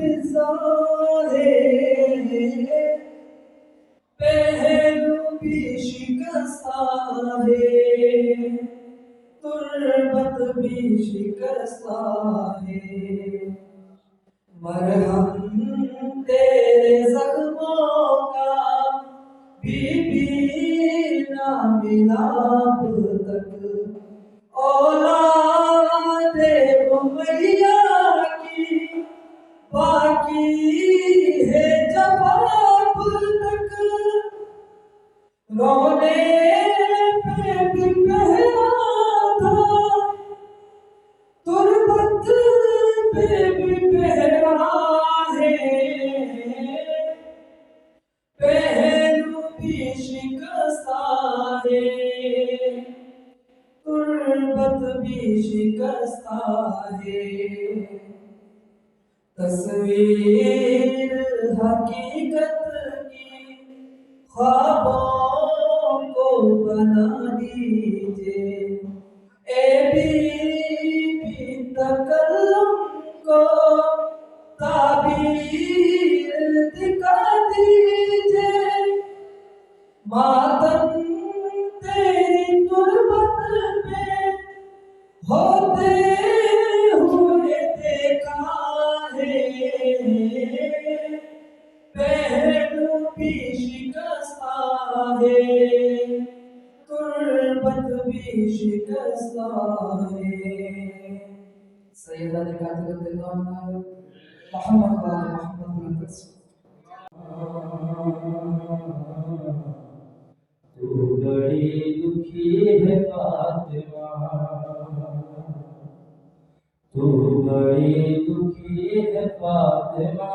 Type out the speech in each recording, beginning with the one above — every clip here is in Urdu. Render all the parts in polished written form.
فضا ہے، پہلو بھی شکستہ ہے، تربت بھی شکستہ ہے، مرہم تیرے زخموں کا بھی نہ ملا اب تک، اولاد امیہ کی باقی ہے جفا اب تک، رونے پہ بھی پہرا تھا، تربت پہ بھی پہرا ہے، پہلو بھی شکستہ ہے، تربت بھی شکستہ ہے، تصویر حقیقت کی خوابوں کو بنا دیجئے، اے بی تکلم کو تعبیر دکھا دیجئے، ماتم تیری تربت پہ ہوتے ہوئے دیکھا ہے، پہلو بھی شکستہ ہے، تربت بھی شکستہ ہے۔ سیدہ نے کہا تھا محمد وآل محمد تو بڑی دکھی ہے فاطمہ، تو بڑی دکھی ہے فاطمہ،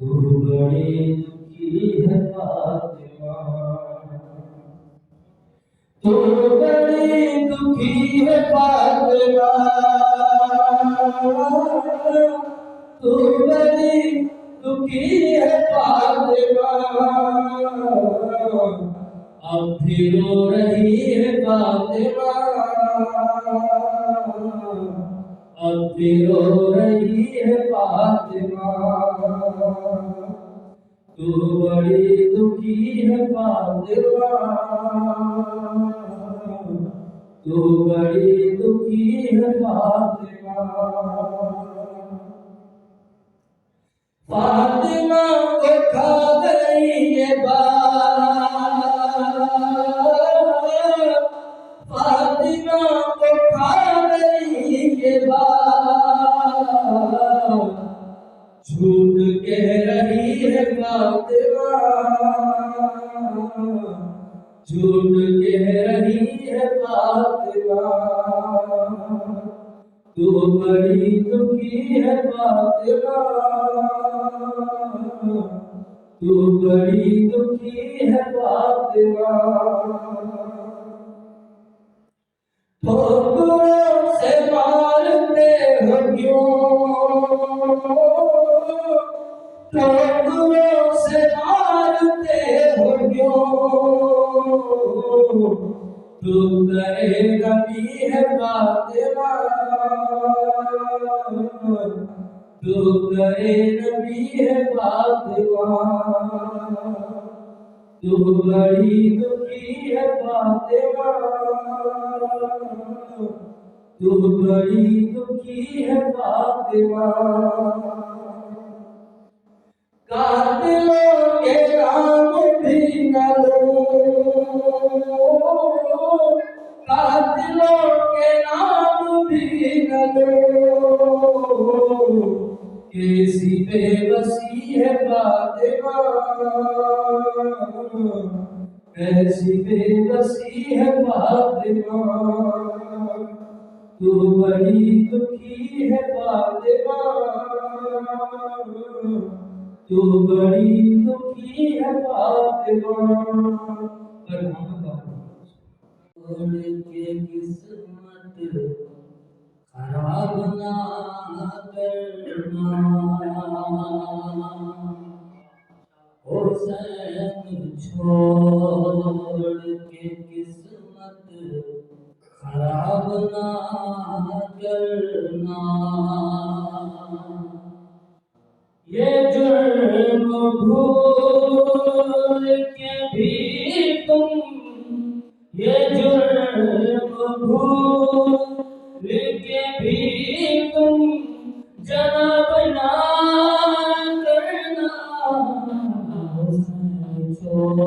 تو بڑی دکھی ہے فاطمہ، تو بڑی دکھی ہے فاطمہ، تو بڑی دکھی ہے فاطمہ، اب بھی رو رہی ہے فاطمہ، اب بھی رو رہی ہے فاطمہ، تو بڑی دکھی ہے فاطمہ، تو بڑی دکھی ہے فاطمہ، فاطمہ کو کھا گئی یہ بات، فاطمہ کو کھا گئی یہ بات، جھوٹ کہہ رہی ہے فاطمہ، جھوٹ کہہ رہی ہے فاطمہ، تو بڑی دکھی ہے فاطمہ، تو بڑی دکھی ہے فاطمہ، ٹھوکروں سے مارتے ہو کیوں، ٹھوکروں سے مارتے ہو کیوں، تو کرے نبی ہے فاطمہ، تو کرے نبی ہے فاطمہ، تو بڑی دکھی ہے فاطمہ، تو بڑی دکھی ہے فاطمہ، قاتلوں کے نام بھی نہ لو، قاتلوں کے نام بھی نہ لو، کیسی بے بسی ہے فاطمہ، کیسی بے بسی ہے فاطمہ، تو بڑی دکھی ہے فاطمہ، تو بڑی دکھی ہے فاطمہ، چھوڑ کے قسمت خراب نہ کرنا، حسین چھوڑ کے قسمت خراب نہ کرنا، کرنا یہ جرم بھول کے بھی تم یہ جرم بھول کے بھی تم جناب نہ کرنا چھوڑ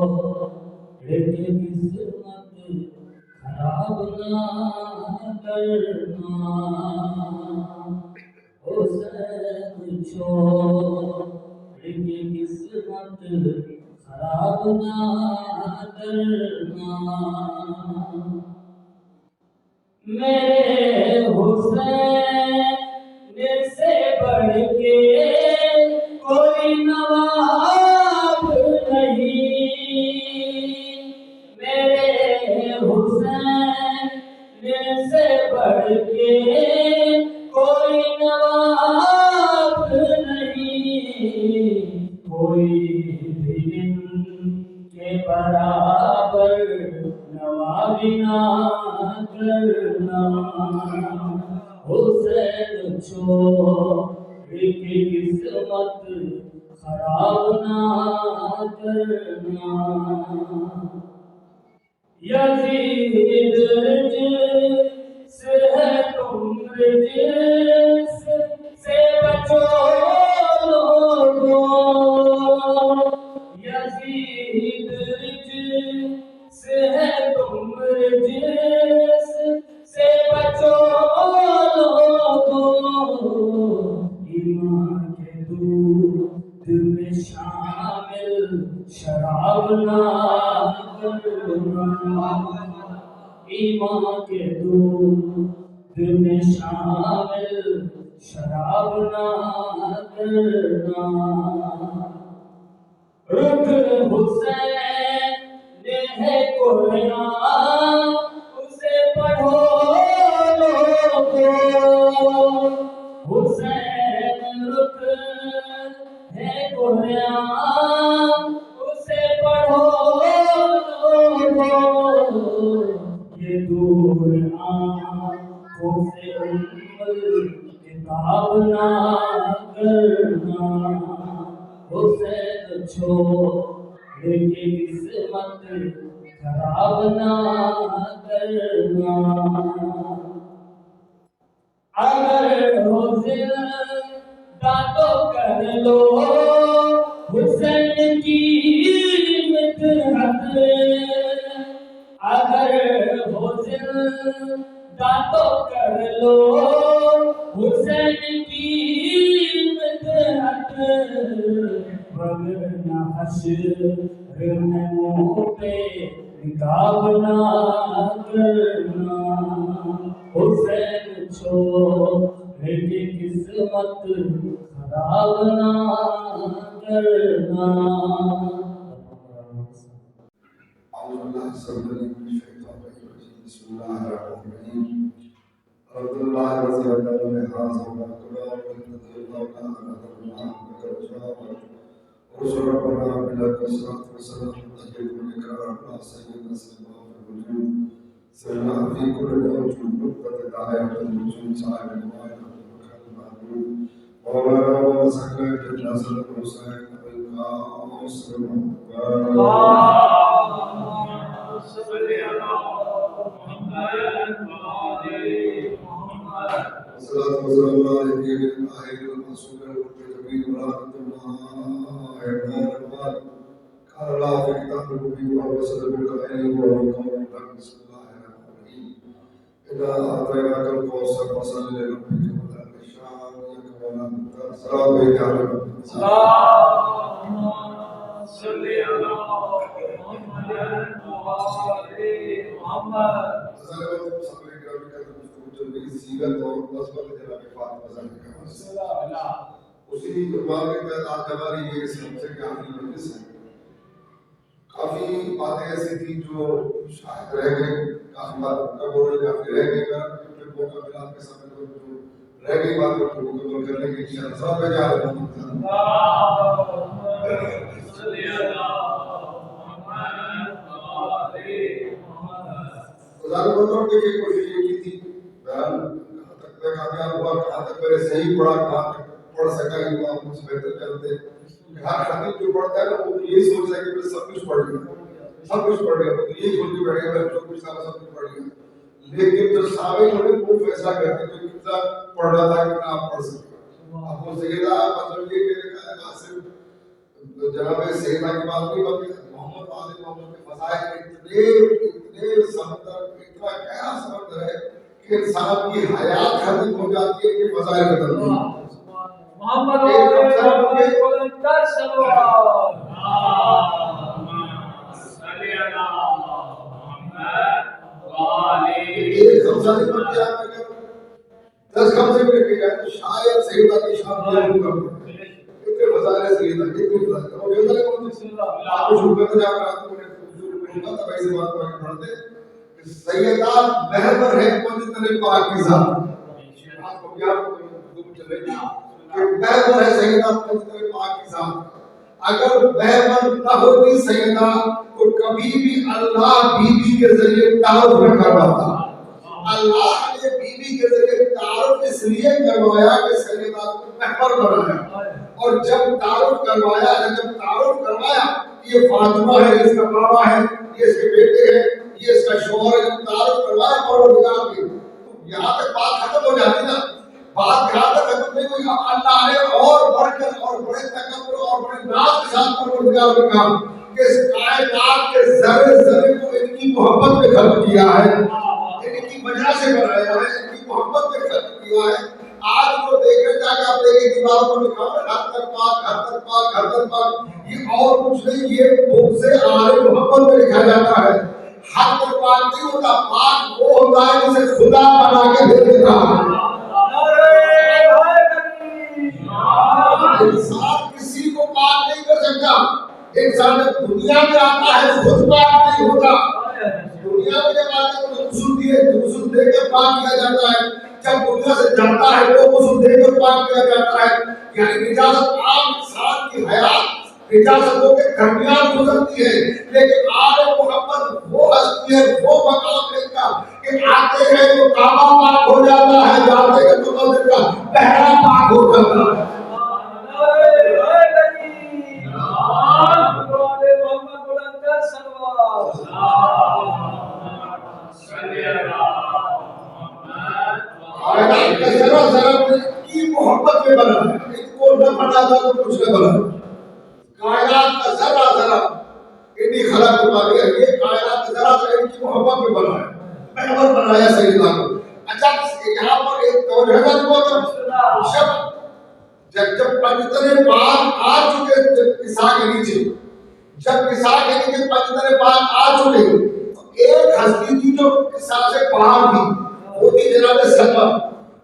کے قسمت خراب نہ کرنا حسین چھوڑ کے قسمت خراب نہ کرنا میرے حسین سے بڑھ کے کوئی نواب نہیں میرے حسین سے بڑھ کے کوئی نواب نہیں کوئی بھی ان کے برابر نوابی نہ کرنا حسین چھوڑ کے قسمت خراب نہ کرنا یزید جس ہے تم جس سے بچو لوگو یزید جس ہے تم جس سے بچو لوگو ایمان کے دودھ میں شامل شراب نہ کرنا ایمان کے دودھ میں شامل شراب نہ کرنا رخ حسین ہے قرآن اسے پڑھو لوگو حسین رخ ہے قرآن اسے پڑھو لوگو یہ دور آنکھوں سے کتاب نہ کرنا حسین چھوڑ کے قسمت خراب نہ کرنا اگر ہو زندہ تو کر لو حسین کی مدحت اگر ہو زندہ تو کر لو حسین کی مدحت ورنہ حشر میں منہ پہ نقاب نہ کرنا حسین چھوڑ کے قسمت خراب نہ کرنا أعوذ بالله السميع العليم من الشيطان الرجيم بسم الله الرحمن الرحيم الحمد لله الذي هدانا لهذا وما كنا لنهتدي لولا أن هدانا الله لقد جاءت رسل ربنا بالحق والصلاة والسلام تجد الإكرام على سيدنا سيدنا الوجود سيدنا في كل موجود نقطة داعية الوجود صاحب المعين المكان المعبود ومولانا ومسكنا بالناصر الحسين بالقاسم الصلاة والسلام على النبي الطاهر المعصوم المجتبي ورحمة الله قال الله في كتابه المبين وأرسل بالقائل والقول بسم الله الرحمن الرحيم إنا أعطيناك الكوثر فصل لربك وذلك شانك ولا تنسى صلاة بك على ربك اللهم صل على محمد وآل محمد سیرت اور نسبت جناب فاطمہ زہرا اسی عنوان کے تحت آج ہماری یہ سلسلے کی آخری مجلس ہے. کافی باتیں ایسی تھیں جو شاید رہ گئی، کافی بات مکمل ہوئی، کافی رہ گئی. میں پھر موقع ملا آپ کے سامنے جو رہ گئی بات کو مکمل کرنے کی انشاءاللہ سب میں جا رہا ہوں. خدا کو بتاؤ کہ کوشش یہ کی تھی بیان کہاں تک میں کامیاب ہوا کہ کہاں تک میں نے صحیح پڑھا, کہاں تک پڑھ سکا, یہ آپ مجھ سے بہتر جانتے ہیں. ہر خطیب جو پڑھتا ہے نا وہ یہی سوچتا ہے کہ میں سب کچھ پڑھ لیا, سب کچھ پڑھ لیا, تو یہی سوچ کے بیٹھ گیا میں جو کچھ تھا سب کچھ پڑھ لیا. لیکن جو سامعین ہونے وہ فیصلہ کرتے ہیں کہ کتنا پڑھنا تھا, کتنا آپ پڑھ سکتے. اب وہ سیدہ مطلب یہ کہ صرف جناب سیدہ کی بات نہیں بلکہ محمد آل محمد کے فضائل اتنے سمندر, اتنا گہرا سمندر ہے کہ انسان کی حیات ختم ہو جاتی ہے کہ فضائل ختم نہیں ہوتی. محمد محمد ایک خمسہ نہیں بن گیا, اگر 10 خمسے میں رکھے جائے تو شاید سیدہ کی شان میں ہوگا. اتنے فضائل سیدہ, اتنے فضائل. اور یہ ذرا کون آپ کو شروع کرتے جا کر آپ کو میں نے تب ایسی بات کو آگے پڑھتے کہ سیدہ محور ہے پنجتن پاکیزہ. آپ کو کیا چل رہی کہ محور ہے سیدہ پنجتن پاکیزہ. اگر محور نہ ہوتی سیدہ تو کبھی بھی اللہ بیوی کے ذریعے تعارف نہ کرواتا. اللہ نے بیوی کے ذریعے تعارف اس لیے کروایا کہ سیدہ کو محور بنایا, اور جب تعارف کروایا یہ فاطمہ ہے, اس کا بابا ہے, یہ اس کے بیٹے ہیں, یہ اس کا شوہر ہے, جب تعارف کروایا پروردگار نے تو یہاں تک بات ختم ہو جاتی نا. بات یہاں تک ختم نہیں ہوئی. اللہ نے اور بڑھ کر اور بڑے تکبر اور بڑے ناز کے ساتھ پروردگار نے کہا کہ اس کائنات کے ذرے ذرے کو ان کی محبت میں خلق کیا ہے, ان کی وجہ سے بنایا ہے, ان کی محبت میں خلق کیا ہے. آج کو دیکھیں جا کے آپ دیکھیں دیواروں پر لکھا ہے ہر تک پاک, ہر تک پاک, ہر تک پاک. یہ اور کچھ نہیں, یہ بہت سے آل محبت میں لکھا جاتا ہے. ہر تک پاک نہیں ہوتا, پاک وہ ہوتا ہے جسے خدا بنا کے دے دیتا ہے. انسان کسی کو پاک نہیں کر سکتا. انسان دنیا میں آتا ہے خود پاک نہیں ہوتا. دنیا میں جب آتا ہے تو غسل دے کے پاک کیا جاتا ہے. جب دنیا سے جاتا ہے تو غسل دے کر پاک کیا جاتا ہے. یعنی نجاست عام انسان کی حیات نجاستوں کے درمیان گزرتی ہے. لیکن آل محمد وہ ہستی ہے, وہ مقام ہے کا کہ آتے ہیں تو کعبہ پاک ہو جاتا ہے, جاتے ہیں تو مسجد کا پہرا پاک ہو جاتا ہے. کائنات کا ذرا ذرا کی محبت میں بنا ہے, ان کو نہ بنا تھا تو کچھ نہ بنا. کائنات کا ذرا ذرا انہی خلق کو بنا ہے, یہ کائنات کا ذرا ذرا ان کی محبت میں بنا ہے, محور بنایا سیدنا کو. اچھا یہاں پر ایک توجہ شب جب پنجتن پاک آ چکے, جب کسا کے نیچے پنجتن پاک آ چکے تو ایک ہستی تھی جو کسا سے باہر تھی, وہ تھی جناب سلمہ.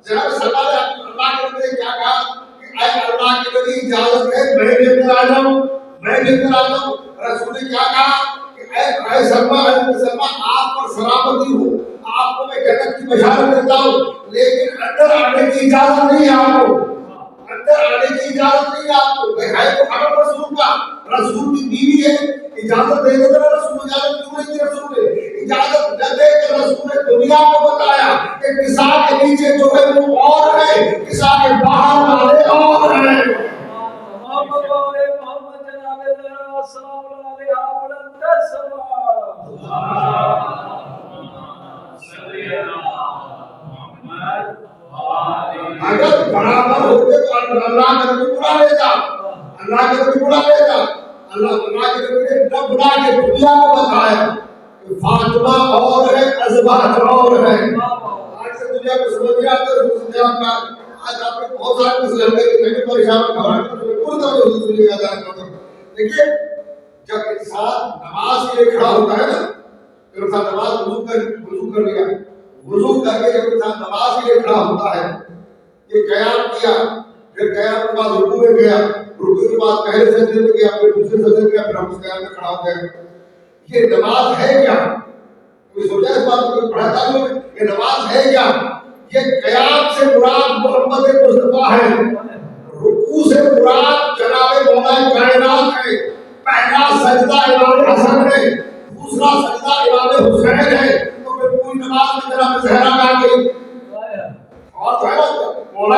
جناب سلمہ نے اللہ کے نبی کیا کہا کہ اے اللہ کے نبی اجازت ہے میں بھی اندر آ جاؤں. رسول نے کیا کہا کہ اے سلمہ آپ پر سلامتی ہو, آپ کو میں جنت کی بشارت دیتا ہوں, لیکن اندر آنے کی اجازت نہیں ہے آپ کو, اندر آنے کی اجازت نہیں ہے آپ کو. ہے تو حرم رسول کا, رسول کی بیوی ہے, اجازت دے دے رسول, اجازت کیوں نہیں دی رسول نے؟ اجازت نہ دے کر رسول نے دنیا کو بتایا کہ کسا کے نیچے جو ہے وہ اور ہے, کسا کے باہر والے اور ہیں. محمد جناب السلام علیہ بلند اگر برابر ہوتے تو اللہ کا نبی بلا لیتا, اللہ کے نبی نے نہ بلا کے دنیا کو بتایا کہ فاطمہ اور ہے, ازواج اور ہے. آج سے دنیا کو سمجھ میں آتا ہے. آج آپ نے بہت سارے مسئلے ہم نے کہ پریشان پوری طرح. دیکھیے جب انسان نماز کے لیے کھڑا ہوتا ہے نا, پھر انسان نماز وضو کر لیا, وضو کر کے جب انسان نماز کے لیے کھڑا ہوتا ہے, یہ قیام کیا, پھر قیام کے بعد رکوع میں گیا, رکوع کے بعد پہلے سجدے میں گیا, پھر دوسرے سجدے میں گیا, پھر ہم اس قیام میں کھڑا ہو گئے. یہ نماز ہے کیا؟ کوئی سوچا اس بات کو, پڑھا تھا یہ نماز ہے کیا؟ یہ قیام سے مراد محمد مصطفیٰ ہے, رکوع سے مراد جناب مولا کائنات ہے, پہلا سجدہ امام حسن ہے, دوسرا سجدہ امام حسین ہے. تو پھر پوری نماز میں جناب زہرا آ گئی, اور جو ہے مولا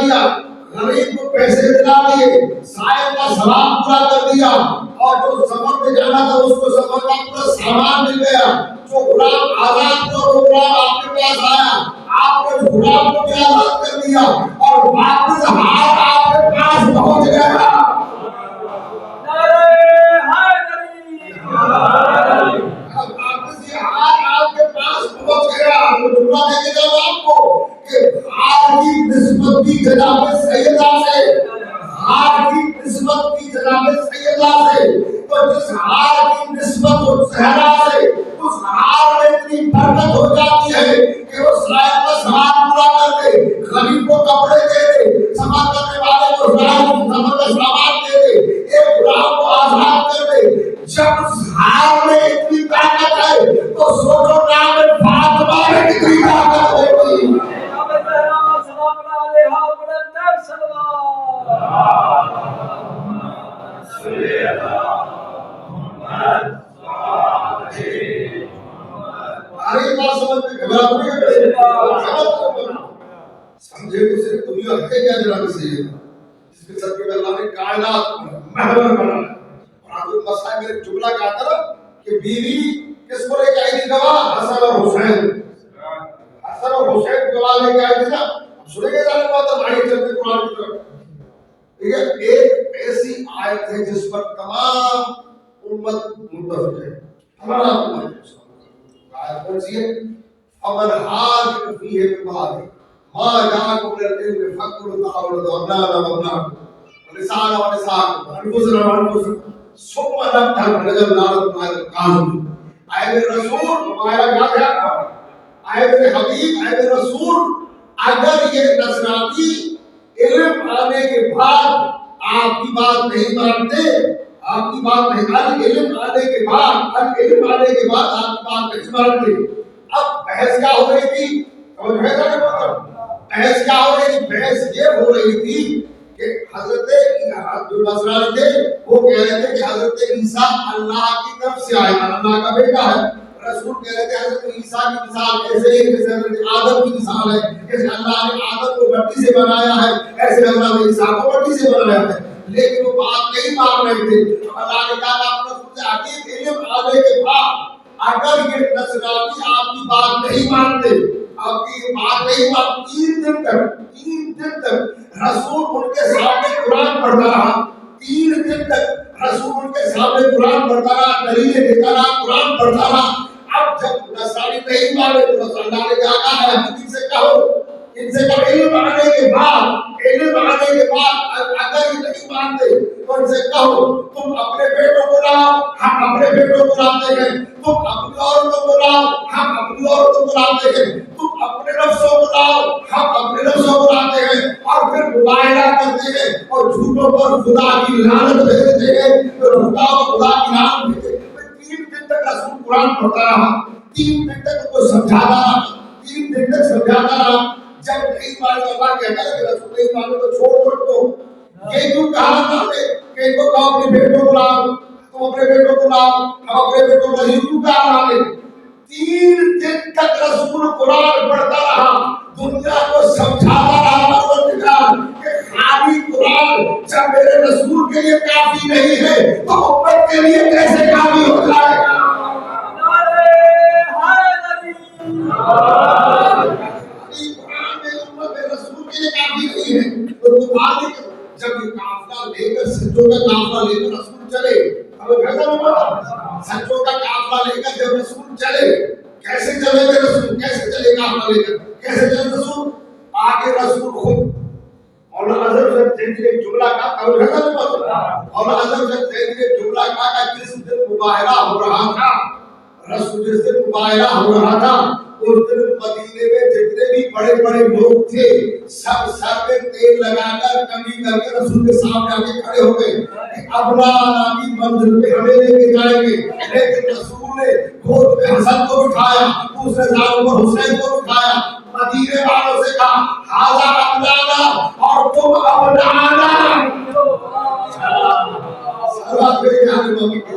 دیا، غریب کو پیسے دلا دیے، سائل کا سواب پورا کر دیا، اور جو سفر پہ جانا تھا اس کو سفر کا پورا سامان مل گیا، جو غلام آزاد تھا وہ غلام آپ کے پاس آیا، آپ نے غلام کو بھی آزاد کر دیا اور واپس ہاتھ آپ کے پاس پہنچ گیا۔ اب واپس یہ ہاتھ آپ کے پاس پہنچ گیا، تو جملہ دے کے جاؤ آپ کو کہ ہاتھ کی نسبت بھی جناب سیدہ سے، ہاتھ کی نسبت بھی جناب سیدہ سے، تو جس ہار کی نسبت اس صحرا سے، اس ہار میں اتنی برکت ہو جاتی ہے کہ وہ صاحب کا سامان پورا کر دے، غریب کو کپڑے دے دے، سفر کرنے والے کو سفر کا سامان دے دے، ایک غلام کو آزاد کر دے۔ جب اس ہار میں اتنی طاقت ہے تو سوچو نام فاطمہ میں کتنی طاقت ہوگی۔ سمجھے تو صرف دنیا ہے کیا جناب سید، جس کے صدقے میں اللہ نے کائنات محور بنایا۔ اور آپ کو مسئلہ میں جملہ کہا تھا کہ بیوی کس کو لے کے آئی تھی گواہ؟ حسن اور حسین، حسن اور حسین گواہ لے کے آئی تھی نا۔ سنے گے جانے بات ہماری چلتے قرآن کی طرف، ٹھیک ہے؟ ایک ایسی آیت ہے جس پر تمام امت متفق ہے، ہمارا امت آیت کون سی ہے؟ فمن حاجک فیہ من بعد ما جاءکم من العلم فاقتلوا تعالوا ابناءنا وابناءکم ونساءنا ونساءکم وانفسنا وانفسکم ثم نبتهل فنجعل لعنة الله على الكاذبين۔ اے میرے رسول، ہمارا کیا کیا؟ اے میرے حبیب، اے میرے رسول، اگر یہ نصرانی علم آنے کے بعد آپ کی بات نہیں مانتے، آپ کی بات نہیں، علم آنے کے بعد، علم آنے کے بعد آپ کی بات نہیں مانتے۔ اب بحث کیا ہو رہی تھی؟ بحث کیا ہو رہی تھی؟ بحث یہ ہو رہی تھی کہ حضرت جو نصرانی تھے وہ کہہ رہے تھے کہ حضرت عیسیٰ اللہ کی طرف سے آئے، اللہ کا بیٹا ہے۔ رسول کہہ رہے تھے حضرت عیسیٰ کی مثال ایسے ہی جیسے حضرت آدم کی مثال ہے، جیسے اللہ نے آدم کو مٹی سے بنایا ہے ایسے اللہ نے عیسیٰ کو مٹی سے بنایا ہے۔ لیکن وہ بات نہیں مان رہے تھے۔ اللہ نے کہا آپ رسول سے حقیق علم آنے کے بعد اگر یہ نصرانی آپ کی بات نہیں مانتے، آپ کی بات نہیں مانتے، تین دن تک رسول ان کے سامنے قرآن پڑھتا رہا، 3 دن تک رسول ان کے سامنے قرآن پڑھتا رہا، دلیلیں دیتا رہا، قرآن پڑھتا رہا۔ اب جب نصرانی نہیں مانے تو اللہ نے کہا ہے ان سے کہو، ان سے کہو علم آنے کے بعد، علم آنے کے بعد اگر یہ نہیں مانتے تو ان سے کہو تم اپنے بیٹوں کو لاؤ، ہم اپنے بیٹوں کو لاتے ہیں، تم اپنی عورتوں کو لاؤ، ہم اپنی عورتوں کو لاتے ہیں، تم اپنے نفسوں کو لاؤ، ہم اپنے نفسوں کو لاتے ہیں، اور پھر مباہلہ کرتے ہیں اور جھوٹوں پر خدا کی لعنت بھیجتے ہیں، پھر خدا کی لعنت بھیجتے ہیں۔ 3 دن تک رسول قرآن پڑھتا رہا، 3 دن تک ان کو سمجھاتا رہا، 3 دن تک سمجھاتا رہا۔ جب نہیں مانے تو اللہ کہتا ہے کہ رسول نہیں مانے تو چھوڑ دو۔ یہ کیوں کہا تھا کہ ان کو کہو اپنے بیٹوں کو لاؤ، تم اپنے بیٹوں کو لاؤ، ہم اپنے بیٹوں کو نہیں، کیوں کہا مانے؟ 3 دن تک رسول قرآن پڑھتا رہا، دنیا کو سمجھاتا رہا پروردگار کہ خالی قرآن جب میرے رسول کے لیے کافی نہیں ہے تو امت کے لیے کیسے کافی ہو جائے گا؟ جب یہ قافلہ لے کر سچوں کا قافلہ لے کر رسول چلے، سچوں کا قافلہ لے کر جب رسول چلے، کیسے چلے گا رسول؟ کیسے چلے قافلہ لے کر؟ کیسے چلے رسول؟ آگے رسول خود مولانا اظہر شیخ نے جملہ کہا، مولانا اظہر شیخ نے جملہ کہا کہ جس دن مباہلہ ہو رہا تھا، رسول جس دن مباہلہ ہو رہا تھا اس دن مدینے میں جتنے بھی بڑے بڑے لوگ تھے سب سر میں تیل لگا کر کمی کر کے رسول کے سامنے آ کے کھڑے ہو گئے کہ اب کی منزل پہ ہمیں لے کے جائیں گے۔ لیکن رسول نے گود پہ حسن کو بٹھایا، دوسرے داروں پر حسین کو بٹھایا، مدینے والوں سے کہا ہاذا ابنانا اور تم ابنانا۔ سلام میرے جانے والی کے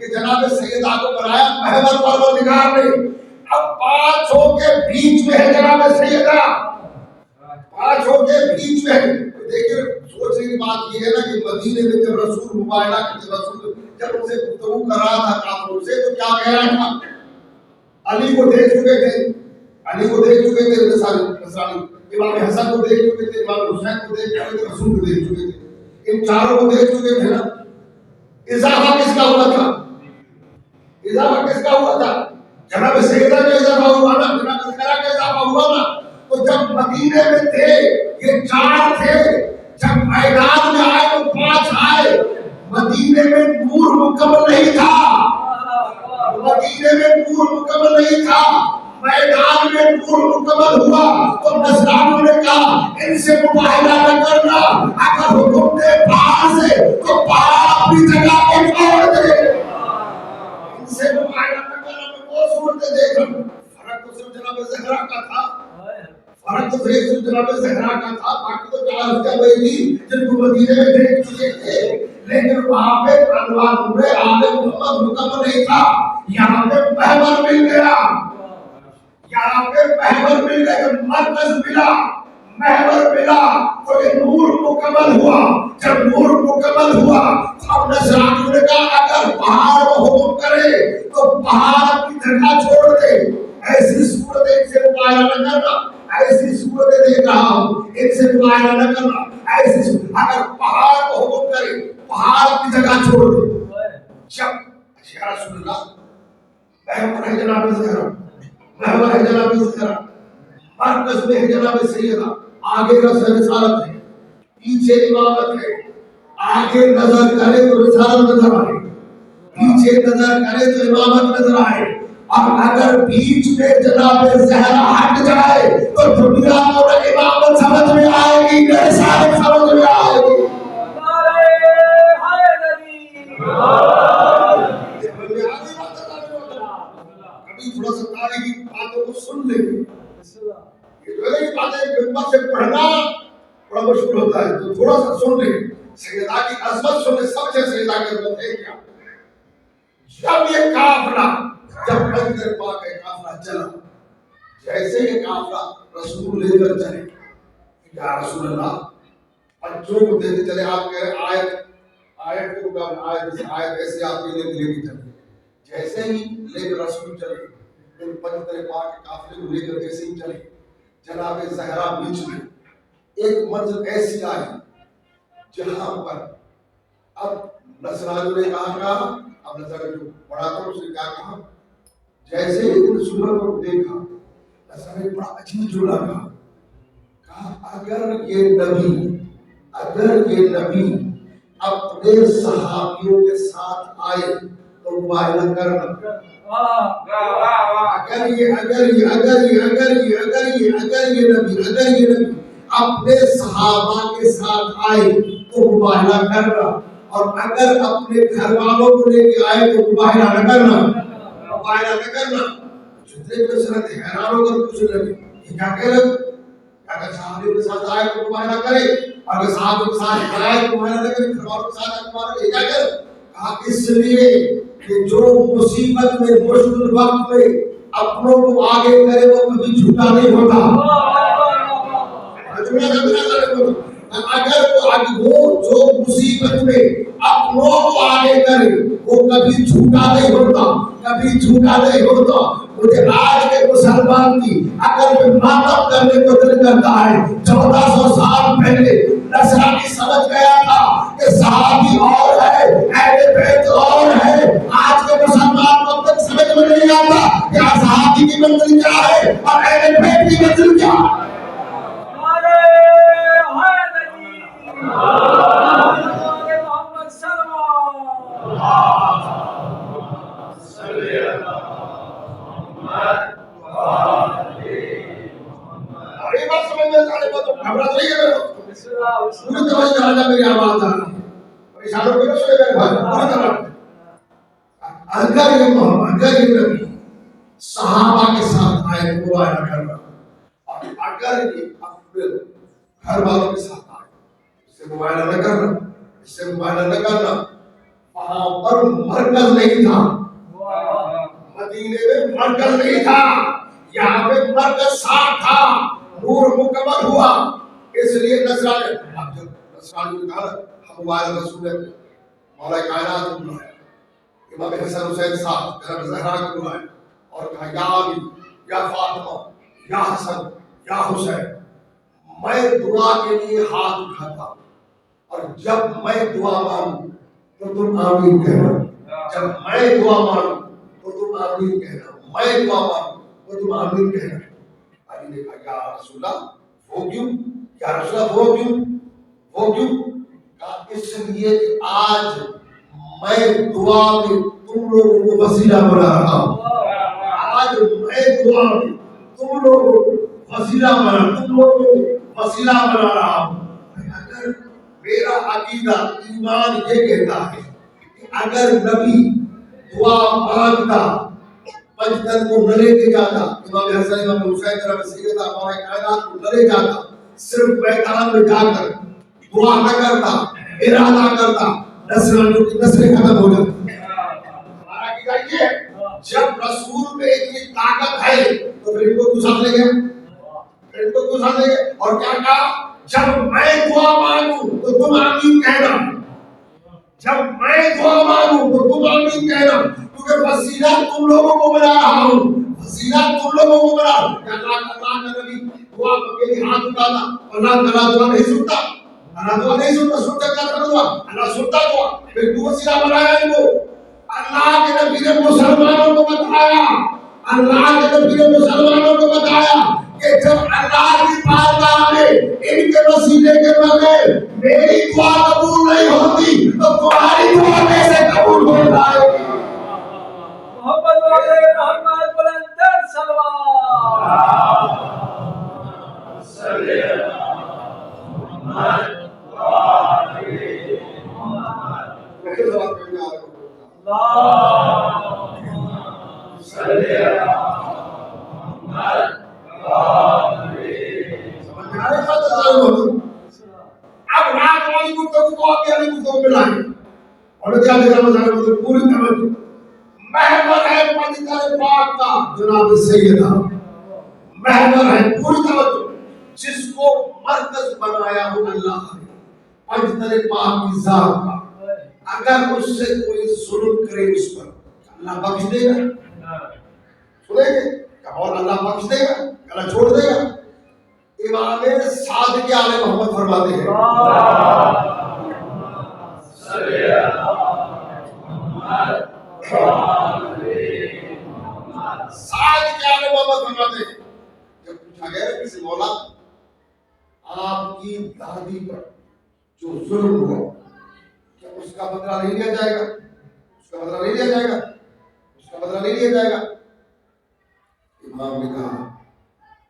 کہ جناب سیدہ کو بنایا محور پروردگار نے. اب پانچوں کے بیچ میں ہے جناب سیدہ, پانچوں کے بیچ میں ہے. دیکھیے سوچنے کی بات یہ ہے نا کہ مدینے میں جب رسول مباہلہ جب ان سے گفتگو کر رہا تھا کافروں سے تو کیا کہہ رہا تھا؟ علی کو دیکھ چکے تھے, علی کو دیکھ چکے تھے نصرانی, امام حسن کو دیکھ چکے تھے, امام حسین کو دیکھ چکے تھے, رسول کو دیکھ چکے تھے, ان چاروں کو دیکھ چکے تھے نا. اضافہ کس کا ہوا تھا؟ اضافہ کس کا ہوا تھا؟ جناب سیدہ کا اضافہ ہوا نا, جناب زہرا کا اضافہ ہوا نا. تو جب مدینے میں تھے یہ چار تھے, جب میدان میں آئے تو پانچ آئے. مدینے میں نور مکمل نہیں تھا, مدینے میں نور مکمل نہیں تھا, میدان میں نور مکمل ہوا. تو نصرانیوں نے کہا ان سے مباہلہ نہ کرنا, اگر حکم دے باہر سے تو باہر اپنی جگہ پہ چھوڑ دے. ان سے مباہلہ نہ کرنا. میں وہ صورتیں دیکھ رہا ہوں, فرق تو صرف جناب زہرا کا تھا, فرق تو صرف جناب زہرا کا تھا. باقی تو چار ہزار وہی تھی جن کو مدینے میں دیکھ چکے تھے, لیکن وہاں پہ انوار نور عالم محمد مکمل نہیں تھا. یہاں پہ محور مل گیا, یہاں پہ محور مل گیا, مرکز ملا, محور ملا تو یہ نور مکمل ہوا. جب نور مکمل ہوا تو اب نصرانیوں نے کہا اگر پہاڑ کو حکم کرے تو پہاڑ اپنی جگہ چھوڑ دے. ایسی صورت ان سے مباہلہ نہ کرنا, ایسی صورتیں دیکھ رہا ہوں, ان سے مباہلہ نہ کرنا. ایسی اگر پہاڑ کو حکم کرے پہاڑ اپنی جگہ چھوڑ دے. جب یا رسول اللہ محور ہے جناب زہرا, محور ہے جناب زہرا, مرکز میں ہے جناب سیدہ, آگے رسالت ہے, پیچھے امامت ہے. آگے نظر کرے تو رسالت نظر آئے, پیچھے نظر کرے تو امامت نظر آئے. اور اگر بیچ میں جناب زہرا ہٹ جائے تو دنیا کو نہ امامت سمجھ میں آئے گی نہ رسالت سمجھ میں آئے گی. کبھی تھوڑا سا تاریخی باتوں کو سن لیں, یہ جو ہے یہ باتیں ممبر سے پڑھنا بڑا مشکل ہوتا ہے, تو تھوڑا سا سن لیں. سیدہ کی عظمت سن لیں, سب سے سیدہ کے عظمت ہے کیا. جب یہ قافلہ, جب حضرت پاک کا قافلہ چلا, جیسے یہ قافلہ رسول لے کر چلے, یا رسول اللہ بچوں کو دیتے چلے, آپ کہہ رہے آیت کو آیت ایسے آپ کے لے کے چلے. جیسے ہی لے کر رسول چلے, پنجتر پاک کے قافلے کو لے کر جیسے ہی چلے, جناب زہرا بیچ میں ایک منزل ایسی آئی جہاں پر اب نصرانیوں نے کہا, اب نظر جو پڑھا تھا اس نے کیا کہا, جیسے ہی ان سورت کو دیکھا نصرانی بڑا عجیب جو لگا. کہا اگر یہ نبی اپنے صحابیوں کے ساتھ آئے تو مباہلہ کرنا. اگر یہ نبی اپنے صحابہ کے ساتھ آئے تو مباہلہ کرنا, اور اگر اپنے گھر والوں کو لے کے آئے تو مباہلہ نہ کرنا, مباہلہ نہ کرنا. جتنے بھی سنت حیران ہو کر پوچھنے لگے یہ کیا کہہ رہے, اگر صحابیوں کے ساتھ آئے تو مباہلہ کرے, اگر صحابیوں کے ساتھ آئے تو مباہلہ نہ کرے, گھر والوں کے ساتھ مباہلہ کرے, کیا کہہ رہے. کہا اس لیے کہ جو مصیبت میں مشکل وقت میں اپنوں کو آگے کرے وہ کبھی جھوٹا نہیں ہوتا. اگر وہ جو مصیبت میں اپنوں کو آگے کرے وہ کبھی جھوٹا نہیں ہوتا, کبھی جھوٹا نہیں ہوتا. مجھے آج کے مسلمان کی اگر میں ماتم کرنے کو دل کرتا ہے, 1400 سال پہلے نصرانی سمجھ گیا تھا کہ صحابی اور ہے, اہل بیت اور ہے. آج کے مسلمان کو اب تک سمجھ میں نہیں آتا کہ صحابی کی منزل کیا ہے اور اہل بیت کی منزل کیا ہے. اگر یہ نبی صحابہ کے ساتھ آئے تو مباہلہ کرنا, اور اگر یہ اپنے گھر والوں کے ساتھ آئے اس سے مباہلہ نہ کرنا, اس سے مباہلہ نہ کرنا. اور مرکز نہیں تھا، مدینے میں مرکز نہیں تھا، یہاں پہ مرکز صاف تھا، نور مکمل ہوا، اس لیے نصرانی اب جب نصرانی نے کہا ہم ہمارے رسول مولا کائنات کو بلایا، امام حسن حسین صاحب حضرت زہرا کو بلایا اور کہا یا علی یا فاطمہ یا حسن یا حسین، میں دعا کے لیے ہاتھ اٹھاتا اور جب میں دعا مانگوں تو تم آمین کہنا، جب میں دعا مانگوں تو تم آمین کہنا، میں دعا مانگوں تو تم آمین کہنا۔ علی نے کہا یا رسول اللہ وہ کیوں، یا رسول اللہ وہ کیوں، وہ کیوں؟ کہا اس لیے کہ آج میں دعا میں تم لوگوں کو وسیلہ بنا رہا ہوں، آج میں دعا میں تم لوگوں کو وسیلہ بنا رہا ہوں۔ اگر میرا عقیدہ ایمان یہ کہتا ہے کہ اگر نبی دعا مانگتا پنجتن کو نہ لے کے جاتا، امام حسن امام حسین طرف سیدہ ہمارے کائنات کو نہ لے جاتا، صرف میدان میں جا کر دعا نہ کرتا، ارادہ کرتا، نسلوں کی نسلیں ختم ہو جاتی۔ ہمارا عقیدہ یہ ہے جب رسول میں اتنی طاقت ہے تو پھر ان کو کیوں ساتھ لے گئے، پھر ان کو کیوں ساتھ لے گئے؟ اور کیا کہا جب میں دعا مانگوں تو تم آمین کہنا، جب میں دعا مانگوں تو تم آمین کہنا، کیونکہ وسیلہ تم لوگوں کو بنا رہا ہوں، وسیلہ تم لوگوں کو بنا رہا ہوں۔ اللہ کا نبی دعا کے لیے ہاتھ اٹھاتا، اللہ تعالیٰ دعا نہیں سنتا، اللہ دعا نہیں سنتا، سنتا کیا کرنا دعا، اللہ سنتا دعا، پھر تو وسیلہ بنایا ان کو۔ اللہ کے نبی نے مسلمانوں کو بتایا، اللہ کے نبی نے مسلمانوں کو بتایا کہ جب اللہ کی بارگاہ میں ان کے وسیلے کے بغیر میری دعا قبول نہیں ہوتی تو تمہاری دعا کیسے قبول ہو جائے گی؟ محمد والے محمد بلند سلوات صلی اللہ محمد والے محمد صلی اللہ محمد اب رات والی گفتگو کو آگے والی گفتگو میں لائیں اور کیا دیکھا مجھے پوری توجہ محور ہے پنجتن پاک کا جناب سیدہ، محور ہے پوری توجہ جس کو مرکز بنایا ہو اللہ نے پنجتن پاک کی ذات کا، اگر اس سے کوئی ظلم کرے اس پر اللہ بخش دے گا، سنیں گے اور اللہ بخش دے گا، اللہ چھوڑ دے گا؟ امام صادق آل محمد فرماتے ہیں صادق آل محمد فرماتے ہیں جب پوچھا گیا کسی مولا آپ کی دادی پر جو ظلم ہوا کیا اس کا بدلہ نہیں لیا جائے گا، اس کا بدلہ نہیں لیا جائے گا، اس کا بدلہ نہیں لیا جائے گا؟ امام نے کہا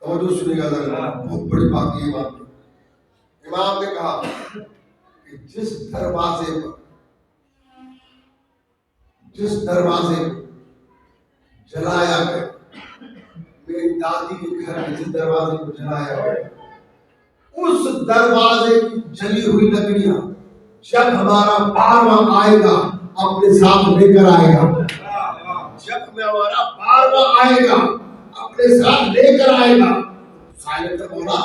توجہ سنیے گا ذرا، بہت بڑی بات یہ بات ہے۔ امام نے کہا کہ جس دروازے پر جلایا گیا، میری دادی کے گھر میں جس دروازے کو جلایا گیا، اس دروازے کی جلی ہوئی لکڑیاں جب ہمارا بارواں آئے گا اپنے ساتھ لے کر آئے گا، جب ہمارا بارواں آئے گا اپنے ساتھ لے کر آئے گا، سائلنٹ بولا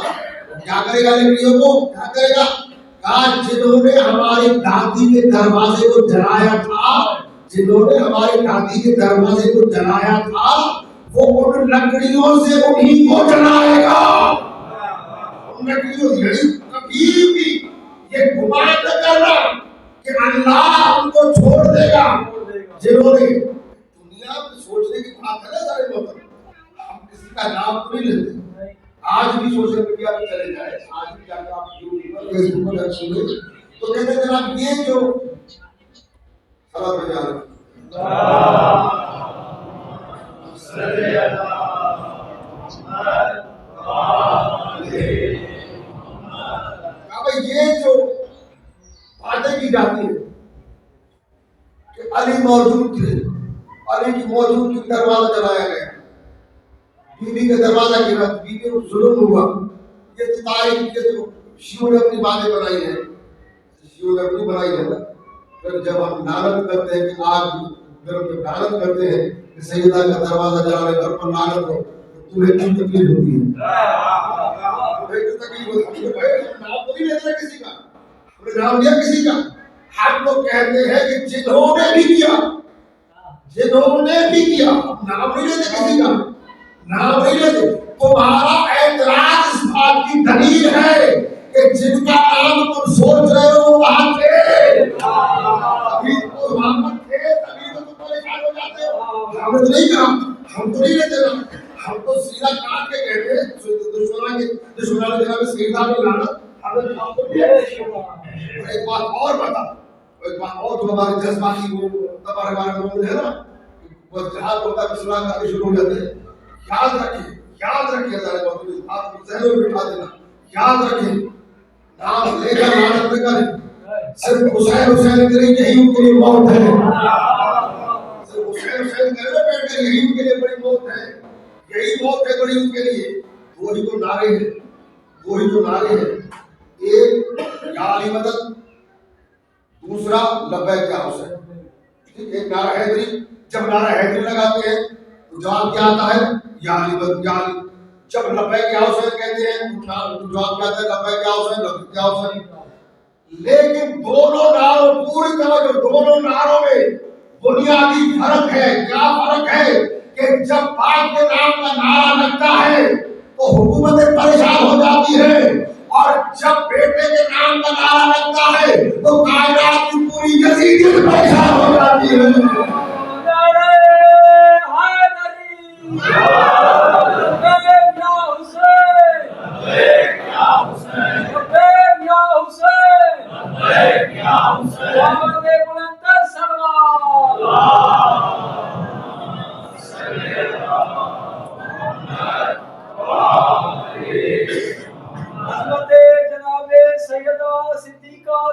کیا کرے گا لکڑیوں کو، کیا کرے گا؟ کہا جنہوں نے ہماری دادی کے دروازے کو جلایا تھا، جنہوں نے ہماری دادی کے دروازے کو جلایا تھا وہ ان لکڑیوں سے انہیں کو جلائے گا، ان لکڑیوں سے۔ کبھی بھی یہ گمان نہ کرنا کہ اللہ ان کو چھوڑ دے گا، جنہوں نے دنیا میں سوچنے کی بات ہے نا سارے لوگ، ہم کسی کا نام تو نہیں لیتے، آج بھی سوشل میڈیا پہ چلے جائے، آج بھی جا کر آپ یوٹیوب پر فیس بک پر سنیں تو کہتے ہیں جناب یہ جو صلی یہ جو باتیں کی جاتی ہے کہ علی موجود تھے، علی کی موجود کی دروازہ جلایا گیا، بیوی کا دروازہ گرا، بیوی کو ظلم ہوا، یہ تاریخ کے جو شیعوں نے اپنی باتیں بنائی ہیں، شیعوں نے اپنی بنائی ہے نا، پھر جب ہم لعنت کرتے ہیں کہ آج گھر میں لعنت کرتے ہیں کہ سیدہ کا دروازہ جا رہے گھر پر لعنت ہو، تو تمہیں کیوں تکلیف ہوتی ہے؟ تمہیں کیوں تکلیف ہوتی ہے؟ بھائی ہم نام تو نہیں لیتے کسی کا، ہم نے نام لیا کسی کا. ہم تو کہتے ہیں کہ جنہوں نے بھی کیا، جنہوں نے بھی کیا، نام نہیں لیتے کسی کا، نام نہیں لیتے. تمہارا اعتراض اس بات کی دلیل ہے کہ جن کا نام تم سوچ رہے ہو وہاں تھے، ابھی تو وہاں پر تھے، تبھی تو تم پریشان ہو جاتے ہو. ہم نے تو نہیں کہا، ہم تو نہیں لیتے نا، ہم تو سیدھا کاٹ کے کہتے ہیں دشمنان جناب سیدھا میں لانا. ایک بات اور بتا، ایک بات اور جو ہمارے جذباتی وہ تبارے بارے میں ہے نا، بس جہاز ہوتا ہے بسم اللہ کا شروع ہو جاتے ہیں. یاد رکھیں، یاد رکھیں، ذرا بات کو آپ کو ذہنوں میں بٹھا دینا. یاد رکھیں، نام لے کر لعنت نہ کریں. صرف حسین حسین کریں یہی ان کے لیے موت ہے. صرف حسین حسین کریں بیٹھ کر یہی ان کے لیے بڑی موت ہے. یہی موت ہے بڑی ان کے لیے. وہی تو نعرے ہیں، وہی تو نعرے ہیں. ایک یا علی مدد، دوسرا لبیک یا حسین. ٹھیک ہے، نعرہ حیدری. جب نعرہ حیدری لگاتے ہیں تو جواب کیا آتا ہے؟ یا علی مدد یا علی. جب لبیک یا حسین کہتے ہیں تو جواب کیا آتا ہے؟ لبیک یا حسین، لبیک یا حسین. لیکن دونوں نعروں، پوری توجہ، دونوں نعروں میں بنیادی فرق ہے. کیا فرق ہے؟ کہ جب باپ کے نام کا نعرہ لگتا ہے تو حکومتیں پریشان ہو جاتی ہے، اور جب بیٹے کے نام کا نعرہ لگتا ہے تو کائنات کی پوری یزیدیت پریشان ہو جاتی ہے.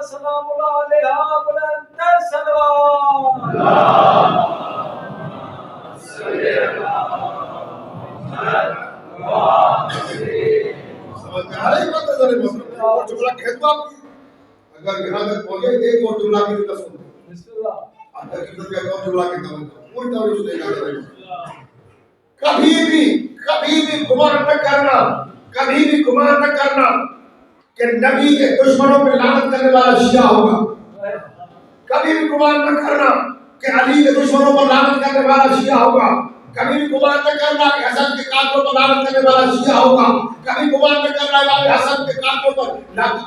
سلام اللہ علیہ بلند سلام. سمجھ میں آ رہی بات ہے؟ ذرا بات اور جملہ کہہ دوں آپ کی، اگر یہاں تک پہنچے ایک اور جملہ کی بھی سن. بسم اللہ. اندر کی طرف ایک اور جملہ کہتا ہوں، پوری طرح اس نے کبھی بھی گمان نہ کرنا، کبھی بھی گمان نہ کرنا کہ نبی کے دشمنوں پہ لعنت کرنے والا شیعہ ہوگا. کبھی بھی گمان نہ کرنا کہ علی کے دشمنوں پر لعنت کرنے والا شیعہ ہوگا. کبھی بھی گمان نہ کرنا کہ حسن کے قاتلوں پر لعنت کرنے والا شیعہ ہوگا. کبھی گمان نہ کرنا امام حسن کے قاتلوں پر لعنت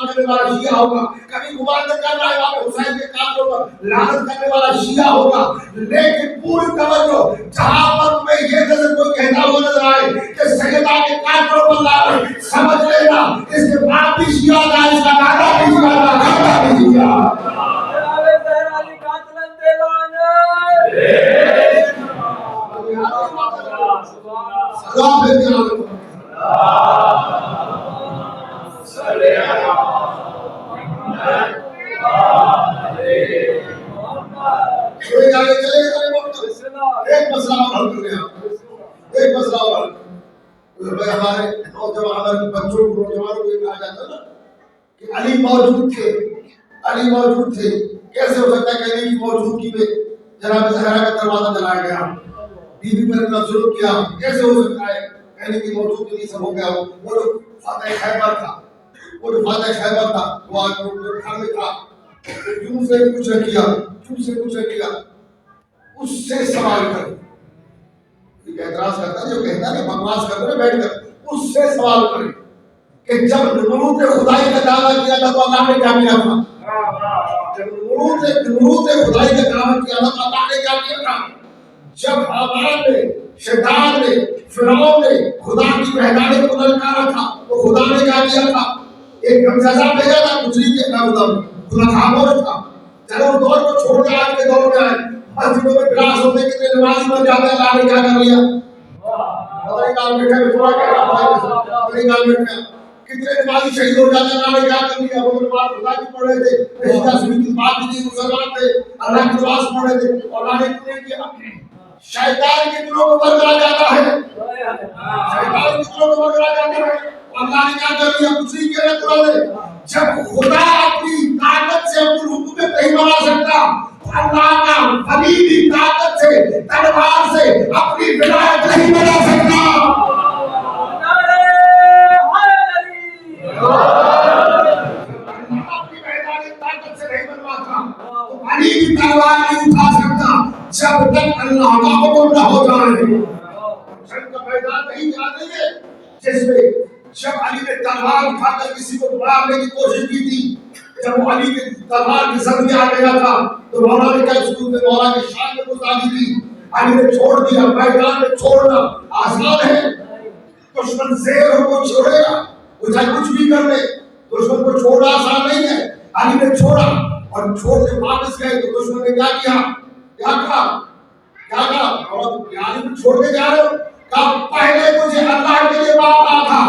کرنے والا شیعہ ہوگا. کبھی گمان نہ کرنا امام حسین کے قاتلوں پر لعنت کرنے والا شیعہ ہوگا. لیکن پوری توجہ، جہاں پر تمہیں یہ نظر کوئی کہتا ہوا نظر آئے کہ سیدہ کے قاتلوں پر لعنت، سمجھ لینا اس کے بعد بھی شیعہ تھا، اس کا دادا بھی شیعہ تھا، دادا بھی شیعہ. ایک مسئلہ اور حل کر لیا، ایک مسئلہ اور حل. ہمارے نوجوان بچوں کو، نوجوانوں کو یہ کہا جاتا ہے نا کہ علی موجود تھے، علی موجود تھے. کیسے ہو سکتا ہے کہ علی کی موجودگی میں جناب زہرا کا دروازہ جلایا گیا، بی بی پر اتنا ظلم کیا؟ کیسے ہو سکتا ہے؟ علی کی موجودگی نہیں سب ہو گیا. وہ جو فاتح خیبر تھا، وہ جو فاتح خیبر تھا وہ آج گھر میں تھا، کیوں سے کچھ نہ کیا، کیوں سے کچھ نہ کیا. اس سے سوال کر، اعتراض کرتا ہے جو کہتا ہے کہ بکواس کرتے ہیں بیٹھ کر، اس سے سوال کریں کہ جب نمرود نے خدائی کا دعویٰ کیا تھا تو اللہ نے کیا کیا تھا؟ جب نمرود نے خدائی کا دعویٰ کیا تھا تو اللہ نے کیا کیا تھا؟ جب حامان نے، شیطان نے، فرعون نے خدا کی وحدانیت کو للکارا تھا تو خدا نے کیا کیا تھا؟ ایک گمزازہ بھیجا تھا، کچھ نہیں کیا تھا. خدا خاموش تھا. چلو اس دور کو چھوڑ کے آج کے دور میں آئے، مسجدوں میں کلاس ہوتے کتنے نمازی بن جاتے ہیں. اللہ نے کیا کر لیا؟ کتنے نمازی شہید ہو جاتے ہیں. اللہ نے کیا کر لیا؟ وہ نماز خدا کی پڑھ رہے تھے، رشیدہ سنی کی بات کی تھی، مسلمان تھے، اللہ کی نماز پڑھ رہے تھے اور اللہ نے کتنے کیا؟ شیطان کے دلوں کو برگلا جاتا ہے، شیطان کے دلوں کو برگلا جاتا ہے. اللہ نے کیا کر لیا؟ کچھ نہیں کیا. قرآن جب خدا اپنی طاقت سے اپنی حکومت نہیں بنا سکتا، اللہ کا ولی بھی طاقت سے تلوار سے اپنی ولایت نہیں بنا سکتا۔ اپنی میدان طاقت سے نہیں بنواتا تو علی بھی تلوار نہیں اٹھا سکتا جب تک اللہ کا حکم نہ ہو جائے۔ جنگ کا میدان نہیں جانے گے جس میں جب علی نے تلوار اٹھا کر کسی کو مارنے کی کوشش کی تھی، جب وہ علی کے تلوار کے زد میں آ گیا تھا تو مولا نے کہا اس کو مولا کی شان میں گزاری دی، علی نے چھوڑ دیا۔ میدان میں چھوڑنا آسان ہے، دشمن زیر ہو کو چھوڑے گا، وہ چاہے کچھ بھی کر لے، دشمن کو چھوڑنا آسان نہیں ہے۔ علی نے چھوڑا اور چھوڑ کے واپس گئے تو دشمن نے کیا کیا، کیا کہا، اور علی کو چھوڑ کے جا رہے ہو، کہا پہلے مجھے اللہ کے لیے مارنا تھا،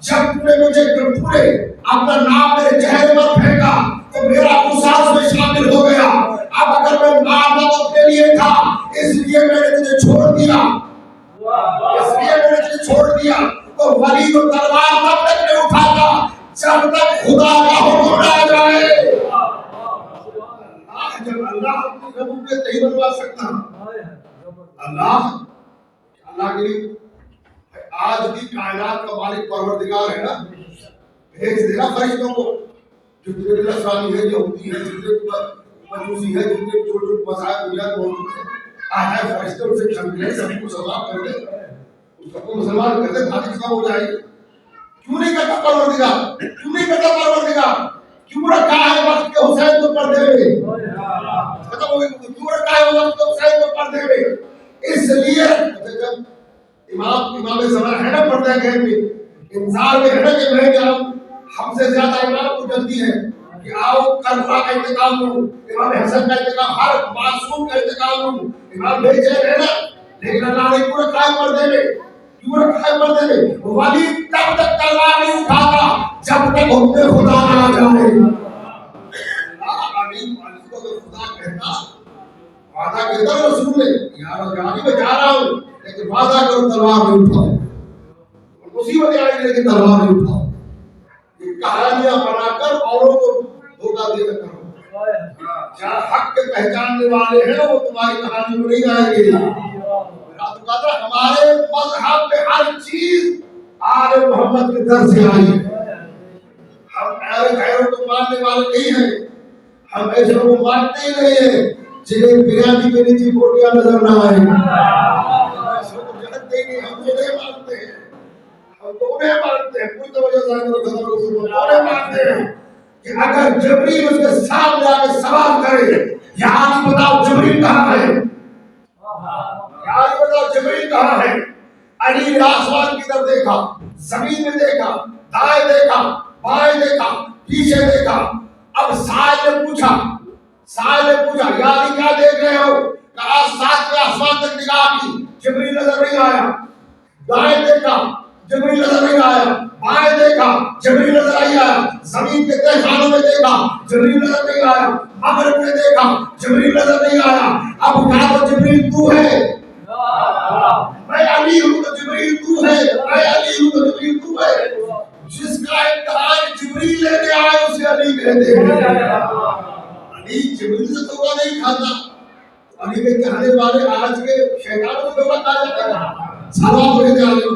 جب تم نے مجھے پورے اپنا نام میرے چہرے پر پھینکا تو میرا قصاص میں شامل ہو گیا۔ اب اگر میں مارنا تو اپنے لیے تھا، اس لیے میں نے تجھے چھوڑ دیا، اس لیے میں نے تجھے چھوڑ دیا۔ تو ولی کو تلوار تب تک نہیں اٹھاتا جب تک خدا کا حکم نہ جائے۔ جب اللہ اپنی ربوبیت نہیں بنوا سکتا، اللہ کے لیے آج بھی کائنات کا مالک پروردگار ہے نا، بھیج دینا فرشتوں کو، جتنے بھی نصرانی ہے، یہودی ہے، جتنے مجوسی ہے، جتنے چھوٹے چھوٹے مذاہب بنیاد موجود ہیں، آج ہے فرشتے ان سے جنگ لے، سب کو مسلمان کر دے، اس کو مسلمان کر دے، بھاگ اسلام ہو جائے۔ کیوں نہیں کرتا پروردگار؟ کیوں نہیں کرتا پروردگار؟ کیوں رکھا ہے وقت کے حسین کو پردے میں؟ کیوں رکھا ہے وقت کے حسین کو پردے میں؟ اس لیے جب امام زمان ہے نا پردہ گھر میں، انتظار میں ہے نا کہ میں جاؤں، ہم سے زیادہ امام کو جلدی ہے کہ آؤ کربلا کا انتقام لوں، امام حسن کا انتقام، ہر معصوم کا انتقام لوں، امام بھیجے ہے نا، لیکن اللہ نے کیوں رکھا ہے پردے میں؟ کیوں رکھا ہے پردے میں؟ ولی تب تک تلوار نہیں اٹھاتا جب تک حکم خدا نہ جائے۔ خدا کہتا، وعدہ کہتا رسول نے، یار جانی میں جا رہا ہوں لیکن وعدہ کرو تلوار نہیں اٹھاؤ، مصیبت آئے گی لیکن تلوار نہیں اٹھاؤ۔ یہ کہانیاں بنا کر اوروں کو دھوکہ دے کر کرو، جہاں حق کے پہچاننے والے ہیں وہ تمہاری کہانی میں نہیں آئیں گے۔ ہمارے مذہب میں ہر چیز آل محمد کے در سے آئی ہے۔ ہم غیروں کو ماننے والے نہیں ہیں، ہم ایسے کو مانتے ہی نہیں ہیں جنہیں بریانی کے نیچے بوٹیاں نظر نہ آئے۔ ہم تو نہیں مانتے ہیں، ہم تو انہیں مانتے ہیں، پوری توجہ سے انہیں مانتے ہیں کہ اگر جبریل اس کے سامنے آ کے سوال کرے، یہاں نہیں بتاؤ جبریل کہاں ہے، یہاں نہیں بتاؤ جبریل کہاں ہے۔ علی نے آسمان کی طرف دیکھا، زمین میں دیکھا، دائیں دیکھا، بائیں دیکھا، پیچھے دیکھا۔ اب سائل نے پوچھا یا علی کیا دیکھ رہے ہو؟ کہا ساتویں آسمان تک نگاہ کی، جبریل نظر نہیں آیا۔ دائیں دیکھا، جبریل نظر نہیں آیا۔ بائیں دیکھا، جبریل نظر نہیں آیا۔ زمین کے تہہ خانوں میں دیکھا، جبریل نظر نہیں آیا۔ مغرب میں دیکھا، جبریل نظر نہیں آیا۔ اب کہا تو جبریل تو ہے، میں علی ہوں تو جبریل تو ہے، میں علی ہوں تو جبریل تو ہے۔ جس کا امتحان جبریل لینے آئے اسے علی کہتے ہیں۔ علی جبریل سے دھوکہ نہیں کھاتا۔ علی کے کہنے والے آج کے شیطانوں سے دھوکہ کھا جاتے ہیں۔ سلام پڑھے جا رہے ہو،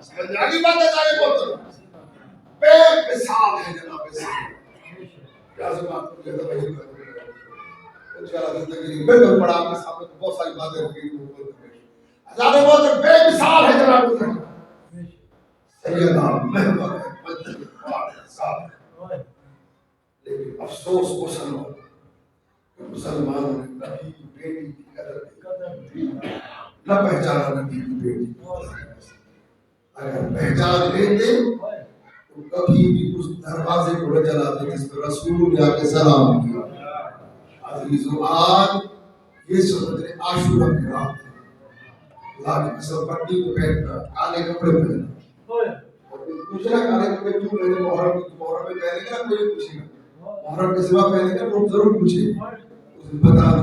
سمجھاگی بات ہے جانے بولتے بے مثال ہے جناب کیا سے بات کو کہتا بھائی انشاءاللہ زندگی میں بہت بڑا آپ کے سامنے بہت ساری باتیں ہوگی جانے بولتے بے مثال ہے جناب سیدنا محمد لیکن افسوس مسلمانوں نے نبی کی بیٹی کی قدر نہ پہچانا، نبی کی بیٹی اگر پہچان لیتے تو کبھی بھی اس دروازے کو نہ جلاتے جس پر رسول نے آ کے سلام کیا۔ عزیزو آج یہ سمجھنے عاشورہ کی رات ہے، اللہ کی قسم پٹی کو پہننا، کالے کپڑے پہننا، اور دوسرا کالے کپڑے کیوں پہنے؟ محرم میں پہنے گا کوئی پوچھے گا، محرم کے سوا پہنے گا لوگ ضرور پوچھے، اسے بتانا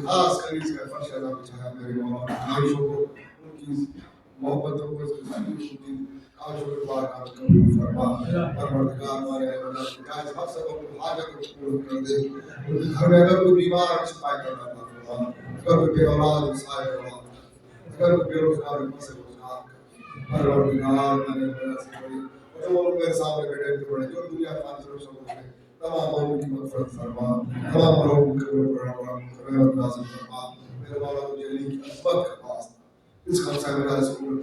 خاص خرید کا فرش ادا بچھایا میرے مولا عائشہ کو ان کی محبتوں کو ان کی عائشہ کے پاس آپ قبول فرما پروردگار ہمارے جائز مقصد کو حاجت کو پورا کر دے ان کے گھر میں اگر کوئی بیمار ہے شفا کرنا فرما اگر کوئی بے اولاد مسائل فرما اگر کوئی بے روزگار مسئلہ روزگار پروردگار ہمارے سے بڑی جو لوگ میرے سامنے بیٹھے ہیں بڑے جو دنیا فانی سے سب ہیں تمام لوگوں کی مغفرت فرما تمام لوگوں کی رحمت نازل فرما میرے مولا کو جلیل کی عظمت کا واسطہ اس خمسہ میں رسول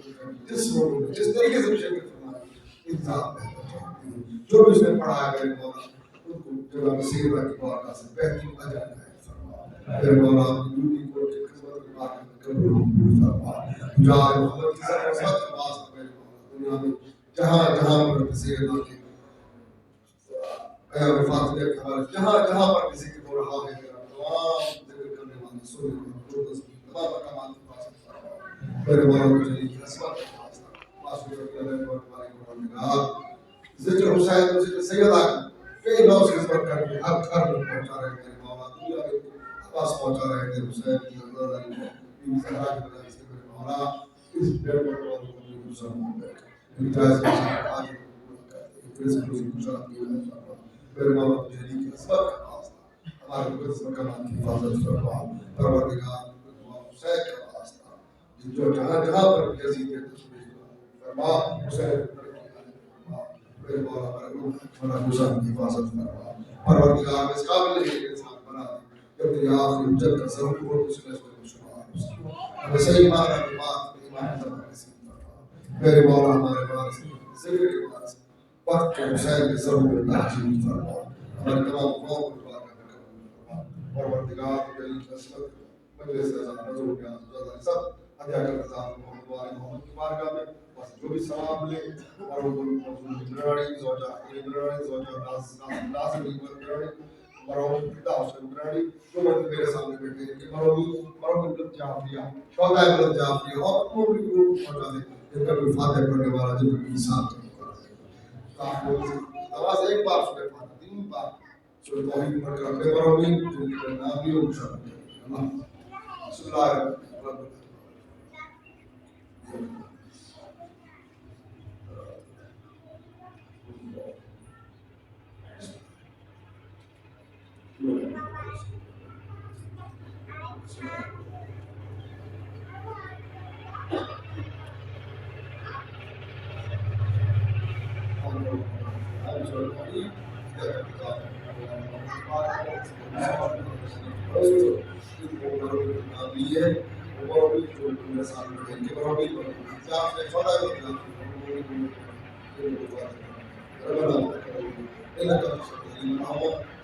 جس لوگوں نے جس طریقے سے شکر فرمائی انتظام بہتر چاہتی ہوں جو بھی اس نے پڑھایا میرے مولا ان کو جناب سیدہ کی بارگاہ سے بہترین اجر عطا فرما میرے مولا اپنی ڈیوٹی کو خدمت کی بارگاہ میں قبول فرما جار محمد کی سب کے پاس میرے مولا دنیا میں جہاں جہاں پر سیدہ کی اے فاطمہ کے حوالے جہاں جہاں پر کسی کی ہو رہا ہے میرا تمام ذکر کرنے والے سننے والے تمام مقامات کے پاس فرما میرے مولا کو جلیل کی عظمت کا واسطہ معصوم رضی اللہ عنہ تبارک و تعالی ذکر حسین اور ذکر سیدہ کئی لوگ سے خدمت کر کے ہر گھر میں پہنچا رہے ہیں میرے مولا دنیا کے پاس پہنچا رہے ہیں میرے حسین کی رضا علی کی زہرا کی وجہ سے میرے مولا اس بے کو گزرنا ہے جائز آج اس کو گزارا دیا میرے مولا کو جلیل کی عظمت کا واسطہ ہمارے مقدس مقامات کی حفاظت فرما پروردگار حسین کا واسطہ جو جہاں جہاں پر یزید کے تشریف فرما حسین میرے مولا ہمارا حسین کی حفاظت فرما پروردگار میں اس قابل ہے کہ انسان بنا دے جب تیری آخری حجت کا ضرور ہو تو اس میں شمار ہمیں صحیح معنی کی بات ایمان زبان نصیب فرما میرے مولا ہمارے پاس ذکر کے پاس وقت کے حسین کے ضرور تحجیل فرما ہمارے تمام قوم کو بارگاہ میں قبول فرما پروردگار جلیل کی عظمت مجلس اعظم نظر پیاس سب عطا کر نظام محمد والے محمد کی بارگاہ میں بس جو بھی ثواب لے اور وہ برانی زوجہ ناظر برانی مرحوم پتا حسین برانی جو مرد میرے سامنے بیٹھے ہیں کہ مرحوم بلند جعفریہ شہدائے بلند جعفریہ اور وہ بھی گروپ پہنچا دے جن کا کوئی فاتح پڑھنے والا جن کا حساب نماز ایک بار سورہ فاتح 3 بار سورہ توحید پڑھ کر اپنے مرحومین جن کے نام بھی ہو شامل کریں بسم اللہ الرحمن الرحیم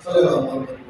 صلی اللہ علیہ وسلم